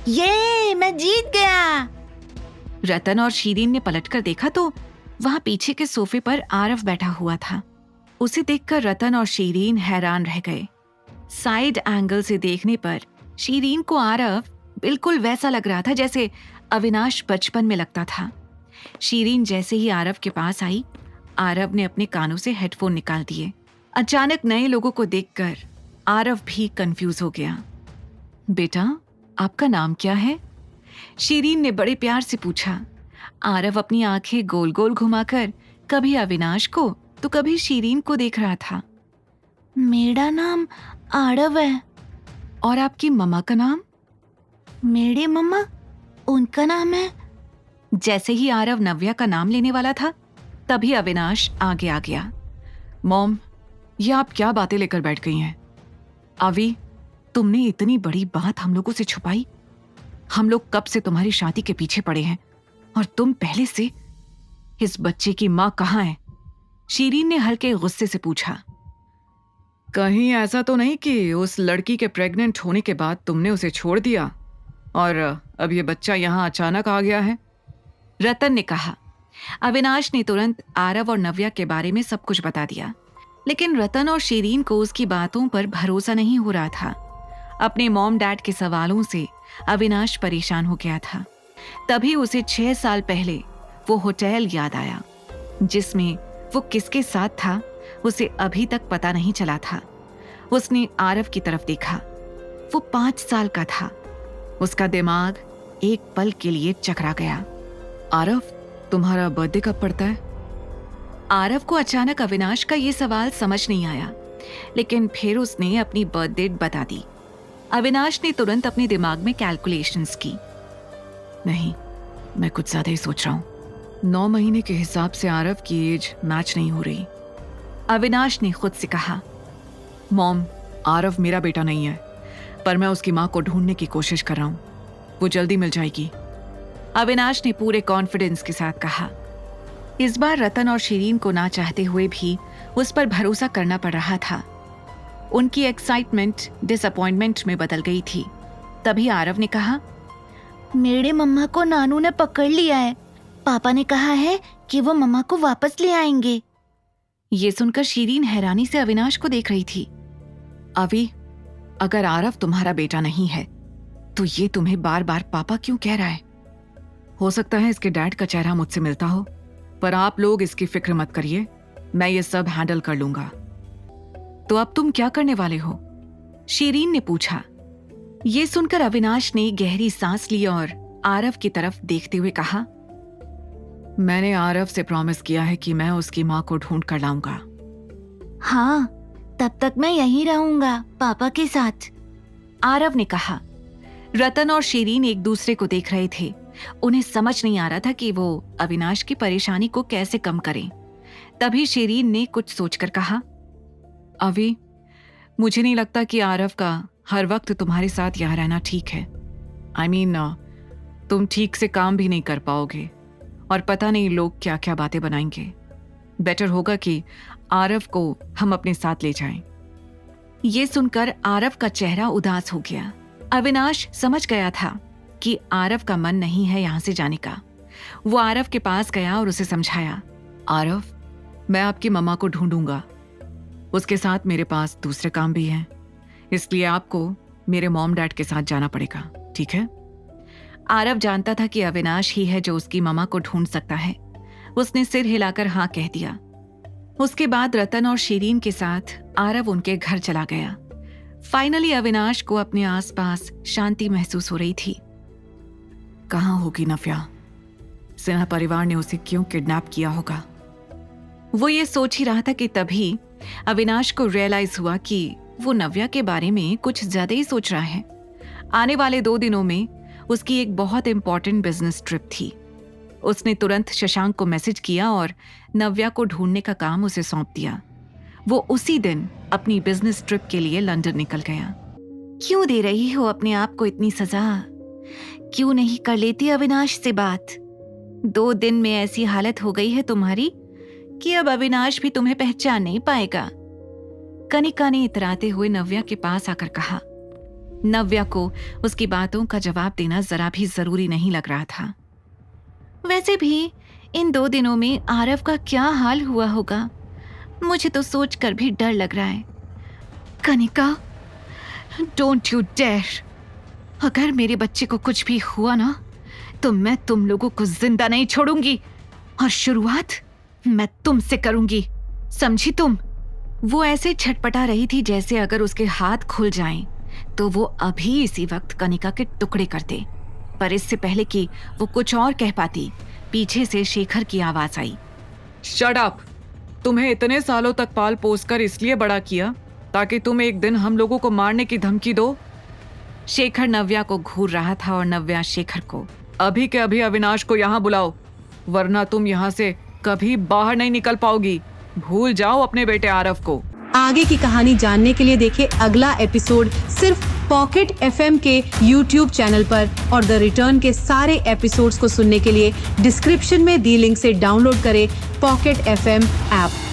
ये मैं जीत गया। रतन और शीरीन ने पलटकर देखा तो वहां पीछे के सोफे पर आरव बैठा हुआ था। उसे देखकर रतन और शीरीन हैरान रह गए। साइड एंगल से देखने पर शीरीन को आरव बिल्कुल वैसा लग रहा था जैसे अविनाश बचपन में लगता था। शीरीन जैसे ही आरव के पास आई, आरव ने अपने कानों से हेडफोन निकाल दिए। अचानक नए लोगों को देखकर आरव भी कंफ्यूज हो गया। बेटा, आपका नाम क्या है? शीरीन ने बड़े प्यार से पूछा। आरव अपनी आंखें गोल गोल घुमाकर कभी अविनाश को तो कभी शीरीन को देख रहा था। मेरा नाम आरव है। और आपकी मम्मा का नाम? मेरी मम्मा, उनका नाम है। जैसे ही आरव नव्या का नाम लेने वाला था, तभी अविनाश आगे आ गया। मॉम, ये आप क्या बातें लेकर बैठ गई हैं? अवी, तुमने इतनी बड़ी बात हम लोगों से छुपाई। हम लोग कब से तुम्हारी शादी के पीछे पड़े हैं और तुम पहले से। इस बच्चे की माँ कहाँ है? शीरीन ने हल्के गुस्से से पूछा। कहीं ऐसा तो नहीं कि उस लड़की के प्रेग्नेंट होने के बाद तुमने उसे छोड़ दिया और अब ये बच्चा यहाँ अचानक आ गया है? रतन ने कहा। अविनाश ने तुरंत आरव और नव्या के बारे में सब कुछ बता दिया, लेकिन रतन और शीरीन को उसकी बातों पर भरोसा नहीं हो रहा था। अपने मॉम डैड के सवालों से अविनाश परेशान हो गया था। तभी उसे 6 साल पहले वो होटल याद आया जिसमें वो किसके साथ था, उसे अभी तक पता नहीं चला था। उसने आरव की तरफ देखा। वो 5 साल का था। उसका दिमाग एक पल के लिए चकरा गया। आरव, तुम्हारा बर्थडे कब पड़ता है? आरव को अचानक अविनाश का ये सवाल समझ नहीं आया, लेकिन फिर उसने अपनी बर्थ डेट बता दी। अविनाश ने तुरंत अपने दिमाग में कैलकुलेशंस की। नहीं, मैं कुछ ज्यादा ही सोच रहा हूं। 9 महीने के हिसाब से आरव की एज मैच नहीं हो रही। अविनाश ने खुद से कहा। मॉम, आरव मेरा बेटा नहीं है, पर मैं उसकी माँ को ढूंढने की कोशिश कर रहा हूँ। वो जल्दी मिल जाएगी। अविनाश ने पूरे कॉन्फिडेंस के साथ कहा। इस बार रतन और शीरीन को ना चाहते हुए भी उस पर भरोसा करना पड़ रहा था। उनकी एक्साइटमेंट डिसअपॉइंटमेंट में बदल गई थी। तभी आरव ने कहा, मेरे मम्मा को नानू ने पकड़ लिया है। पापा ने कहा है कि वो मम्मा को वापस ले आएंगे। ये सुनकर शीरीन हैरानी से अविनाश को देख रही थी। अभी, अगर आरव तुम्हारा बेटा नहीं है तो ये तुम्हें बार बार पापा क्यों कह रहा है? हो सकता है इसके डैड का चेहरा मुझसे मिलता हो, पर आप लोग इसकी फिक्र मत करिए, मैं ये सब हैंडल कर लूंगा। तो अब तुम क्या करने वाले हो? शीरीन ने पूछा। ये सुनकर अविनाश ने गहरी सांस ली और आरव की तरफ देखते हुए कहा, मैंने आरव से प्रॉमिस किया है कि मैं उसकी माँ को ढूंढ कर लाऊंगा। हाँ, तब तक मैं यहीं रहूंगा पापा के साथ, आरव ने कहा। रतन और शीरीन एक दूसरे को देख रहे थे। उन्हें समझ नहीं आ रहा था कि वो अविनाश की परेशानी को कैसे कम करें। तभी शीरीन ने कुछ सोचकर कहा, अभी, मुझे नहीं लगता कि आरव का हर वक्त तुम्हारे साथ यहाँ रहना ठीक है। I mean, तुम ठीक से काम भी नहीं कर पाओगे और पता नहीं लोग क्या क्या बातें बनाएंगे। बेटर होगा कि आरव को हम अपने साथ ले जाएं। ये सुनकर आरव का चेहरा उदास हो गया। अविनाश समझ गया था कि आरव का मन नहीं है यहाँ से जाने का। वो आरव के पास गया और उसे समझाया, आरव, मैं आपकी मम्मा को ढूंढूंगा। उसके साथ मेरे पास दूसरे काम भी हैं, इसलिए आपको मेरे मॉम डैड के साथ जाना पड़ेगा, ठीक है? आरव जानता था कि अविनाश ही है जो उसकी मम्मा को ढूंढ सकता है। उसने सिर हिलाकर हाँ कह दिया। उसके बाद रतन और शीरीन के साथ आरव उनके घर चला गया। फाइनली अविनाश को अपने आसपास शांति महसूस हो रही थी। कहाँ होगी नव्या? सिन्हा परिवार ने उसे क्यों किडनैप किया होगा? वो ये सोच ही रहा था कि तभी अविनाश को रियलाइज हुआ कि वो नव्या के बारे में कुछ ज्यादा ही सोच रहा है। आने वाले 2 दिनों में उसकी एक बहुत इंपॉर्टेंट बिजनेस ट्रिप थी। उसने तुरंत शशांक को मैसेज किया और नव्या को ढूंढने का काम उसे सौंप दिया। वो उसी दिन अपनी बिजनेस ट्रिप के लिए लंदन निकल गया। क्यों दे रही हो अपने आप को इतनी सजा? क्यों नहीं कर लेती अविनाश से बात? 2 दिन में ऐसी हालत हो गई है तुम्हारी कि अब अविनाश भी तुम्हें पहचान नहीं पाएगा। कनिका ने इतराते हुए नव्या के पास आकर कहा। नव्या को उसकी बातों का जवाब देना जरा भी जरूरी नहीं लग रहा था। वैसे भी इन 2 दिनों में आरव का क्या हाल हुआ होगा, मुझे तो सोचकर भी डर लग रहा है। कनिका, डोंट यू डेयर, अगर मेरे बच्चे को कुछ भी हुआ ना तो मैं तुम लोगों को जिंदा नहीं छोड़ूंगी, और शुरुआत मैं तुमसे करूंगी, समझी तुम? वो ऐसे छटपटा रही थी जैसे अगर उसके हाथ खुल जाएं तो वो अभी इसी वक्त कनिका के टुकड़े कर दे। पर इससे पहले कि वो कुछ और कह पाती, पीछे से शेखर की आवाज आई। Shut up! तुम्हें इतने सालों तक पाल पोस कर इसलिए बड़ा किया ताकि तुम एक दिन हम लोगों को मारने की धमकी दो। शेखर नव्या को घूर रहा था और नव्या शेखर को। अभी के अभी अविनाश को यहाँ बुलाओ, वरना तुम यहाँ से कभी बाहर नहीं निकल पाओगी। भूल जाओ अपने बेटे आरव को। आगे की कहानी जानने के लिए देखिए अगला एपिसोड सिर्फ पॉकेट FM के YouTube चैनल पर, और द रिटर्न के सारे एपिसोड्स को सुनने के लिए डिस्क्रिप्शन में दी लिंक से डाउनलोड करें पॉकेट FM ऐप।